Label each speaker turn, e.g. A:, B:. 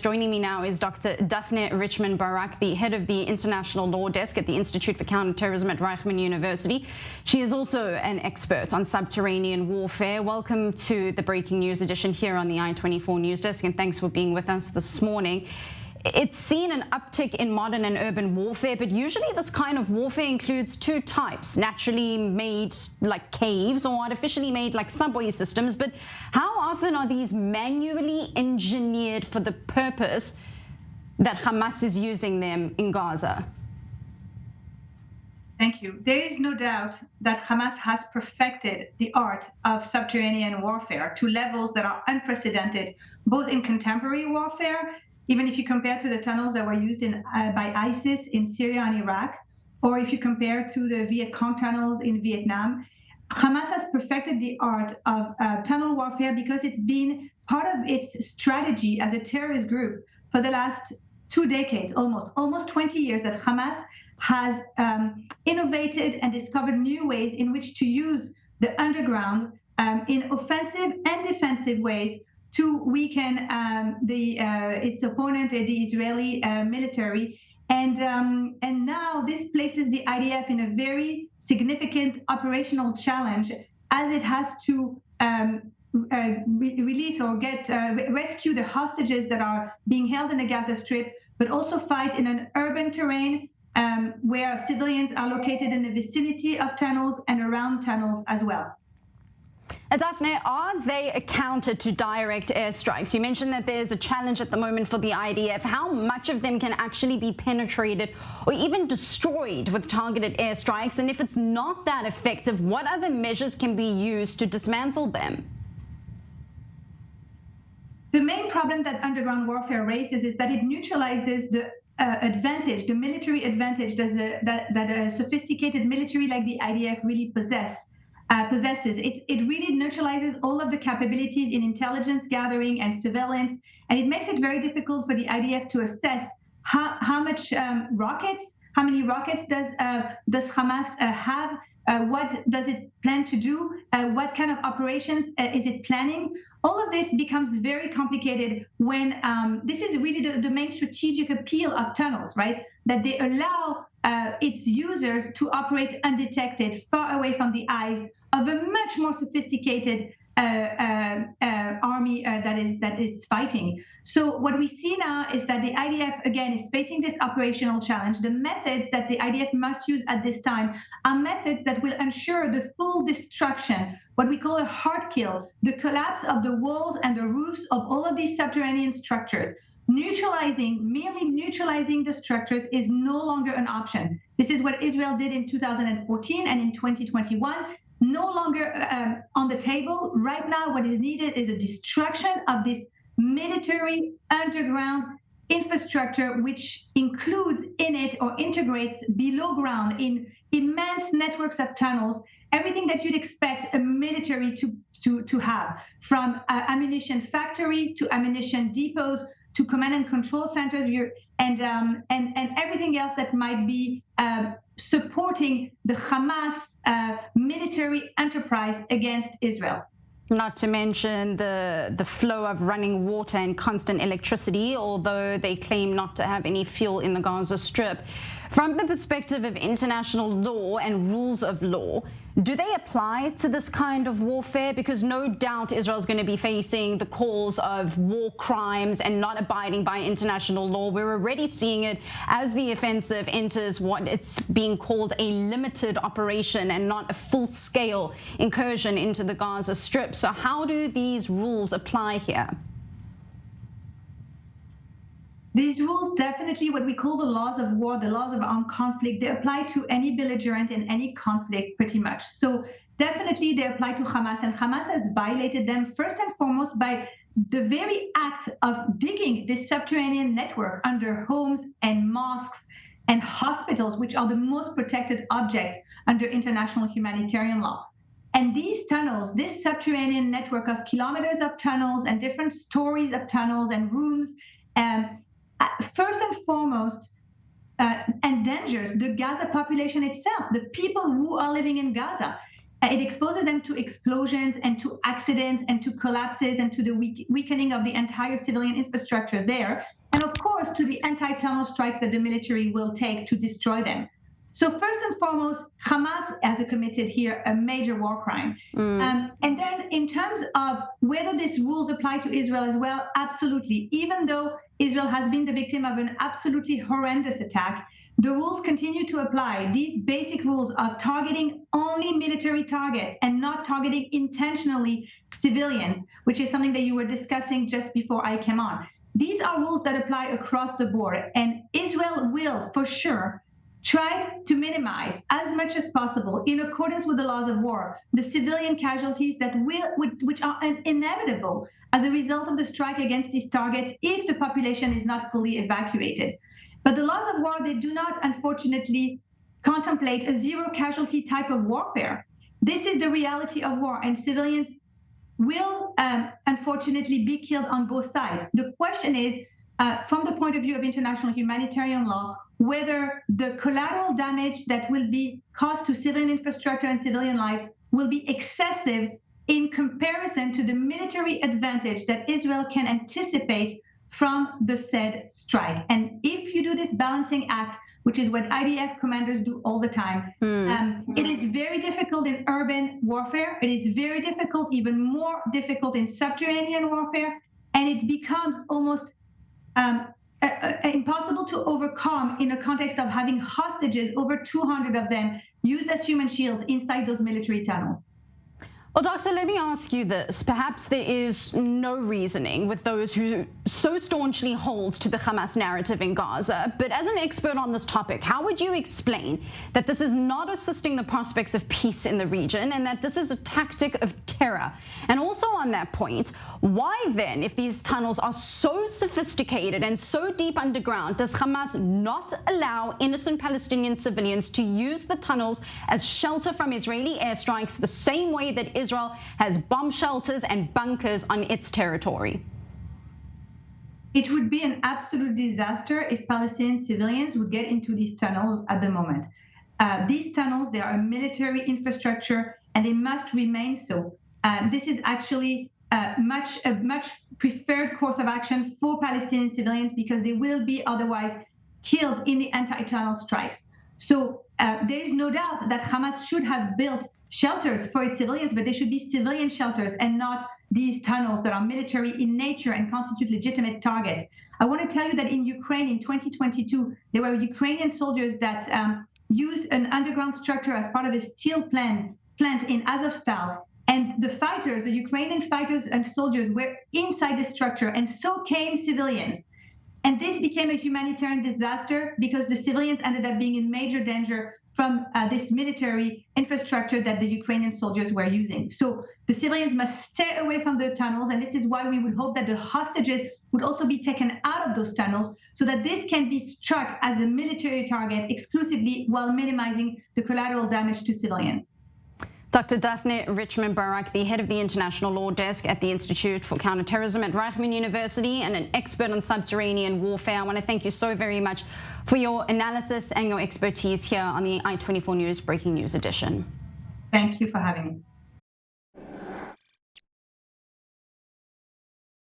A: Joining me now is Dr. Daphne Richemond Barak, the head of the International Law Desk at the Institute for Counterterrorism at Richemond University. She is also an expert on subterranean warfare. Welcome to the Breaking News edition here on the I-24 News Desk, and thanks for being with us this morning. It's seen an uptick in modern and urban warfare, but usually this kind of warfare includes two types: naturally made like caves or artificially made like subway systems. But how often are these manually engineered for the purpose that Hamas is using them in Gaza?
B: Thank you. There is no doubt that Hamas has perfected the art of subterranean warfare to levels that are unprecedented, both in contemporary warfare, even if you compare to the tunnels that were used by ISIS in Syria and Iraq, or if you compare to the Viet Cong tunnels in Vietnam. Hamas has perfected the art of tunnel warfare because it's been part of its strategy as a terrorist group for the last 2 decades, almost 20 years, that Hamas has innovated and discovered new ways in which to use the underground in offensive and defensive ways to weaken its opponent, the Israeli military. And now this places the IDF in a very significant operational challenge, as it has to release or rescue the hostages that are being held in the Gaza Strip, but also fight in an urban terrain where civilians are located in the vicinity of tunnels and around tunnels as well.
A: Daphne, are they accounted to direct airstrikes? You mentioned that there's a challenge at the moment for the IDF. How much of them can actually be penetrated or even destroyed with targeted airstrikes? And if it's not that effective, what other measures can be used to dismantle them?
B: The main problem that underground warfare raises is that it neutralizes the advantage, the military advantage that a sophisticated military like the IDF really possesses. It really neutralizes all of the capabilities in intelligence gathering and surveillance, and it makes it very difficult for the IDF to assess how many rockets does Hamas have, what does it plan to do, what kind of operations is it planning. All of this becomes very complicated when this is really the main strategic appeal of tunnels, right? That they allow its users to operate undetected, far away from the eyes of a much more sophisticated army that is fighting. So what we see now is that the IDF, again, is facing this operational challenge. The methods that the IDF must use at this time are methods that will ensure the full destruction, what we call a hard kill, the collapse of the walls and the roofs of all of these subterranean structures. Merely neutralizing the structures is no longer an option. This is what Israel did in 2014 and in 2021. No longer on the table. Right now, what is needed is a destruction of this military underground infrastructure, which includes in it or integrates below ground in immense networks of tunnels, everything that you'd expect a military to have, from ammunition factory to ammunition depots to command and control centers, and everything else that might be supporting the Hamas military enterprise against Israel.
A: Not to mention the flow of running water and constant electricity, although they claim not to have any fuel in the Gaza Strip. From the perspective of international law and rules of law, do they apply to this kind of warfare? Because no doubt Israel is going to be facing the calls of war crimes and not abiding by international law. We're already seeing it as the offensive enters what it's being called a limited operation and not a full-scale incursion into the Gaza Strip. So how do these rules apply here?
B: These rules, definitely what we call the laws of war, the laws of armed conflict, they apply to any belligerent in any conflict pretty much. So definitely they apply to Hamas, and Hamas has violated them first and foremost by the very act of digging this subterranean network under homes and mosques and hospitals, which are the most protected object under international humanitarian law. And these tunnels, this subterranean network of kilometers of tunnels and different stories of tunnels and rooms, first and foremost, endangers the Gaza population itself, the people who are living in Gaza. It exposes them to explosions and to accidents and to collapses and to the weakening of the entire civilian infrastructure there. And of course, to the anti-tunnel strikes that the military will take to destroy them. So first and foremost, Hamas has committed here a major war crime. And then in terms of whether these rules apply to Israel as well, absolutely. Even though Israel has been the victim of an absolutely horrendous attack, the rules continue to apply. These basic rules of targeting only military targets and not targeting intentionally civilians, which is something that you were discussing just before I came on. These are rules that apply across the board, and Israel will, for sure, try to minimize as much as possible, in accordance with the laws of war, the civilian casualties which are inevitable as a result of the strike against these targets if the population is not fully evacuated. But the laws of war, they do not, unfortunately, contemplate a zero casualty type of warfare. This is the reality of war, and civilians will, unfortunately, be killed on both sides. The question is, from the point of view of international humanitarian law, whether the collateral damage that will be caused to civilian infrastructure and civilian lives will be excessive in comparison to the military advantage that Israel can anticipate from the said strike. And if you do this balancing act, which is what IDF commanders do all the time, it is very difficult in urban warfare. It is very difficult, even more difficult in subterranean warfare, and it becomes almost impossible to overcome in a context of having hostages, over 200 of them, used as human shields inside those military tunnels.
A: Well, Doctor, let me ask you this. Perhaps there is no reasoning with those who so staunchly hold to the Hamas narrative in Gaza, but as an expert on this topic, how would you explain that this is not assisting the prospects of peace in the region and that this is a tactic of terror? And also on that point, why then, if these tunnels are so sophisticated and so deep underground, does Hamas not allow innocent Palestinian civilians to use the tunnels as shelter from Israeli airstrikes the same way that Israel has bomb shelters and bunkers on its territory?
B: It would be an absolute disaster if Palestinian civilians would get into these tunnels at the moment. These tunnels, they are a military infrastructure and they must remain so. This is actually a much preferred course of action for Palestinian civilians because they will be otherwise killed in the anti-tunnel strikes. So there is no doubt that Hamas should have built shelters for its civilians, but they should be civilian shelters and not these tunnels that are military in nature and constitute legitimate targets. I want to tell you that in Ukraine in 2022, there were Ukrainian soldiers that used an underground structure as part of a steel plant in Azovstal. And the fighters, the Ukrainian fighters and soldiers were inside the structure, and so came civilians. And this became a humanitarian disaster because the civilians ended up being in major danger from this military infrastructure that the Ukrainian soldiers were using. So the civilians must stay away from the tunnels, and this is why we would hope that the hostages would also be taken out of those tunnels so that this can be struck as a military target exclusively while minimizing the collateral damage to civilians.
A: Dr. Daphne Richemond Barak, the head of the International Law Desk at the Institute for Counterterrorism at Reichman University and an expert on subterranean warfare. I want to thank you so very much for your analysis and your expertise here on the I-24 News Breaking News edition.
B: Thank you for having me.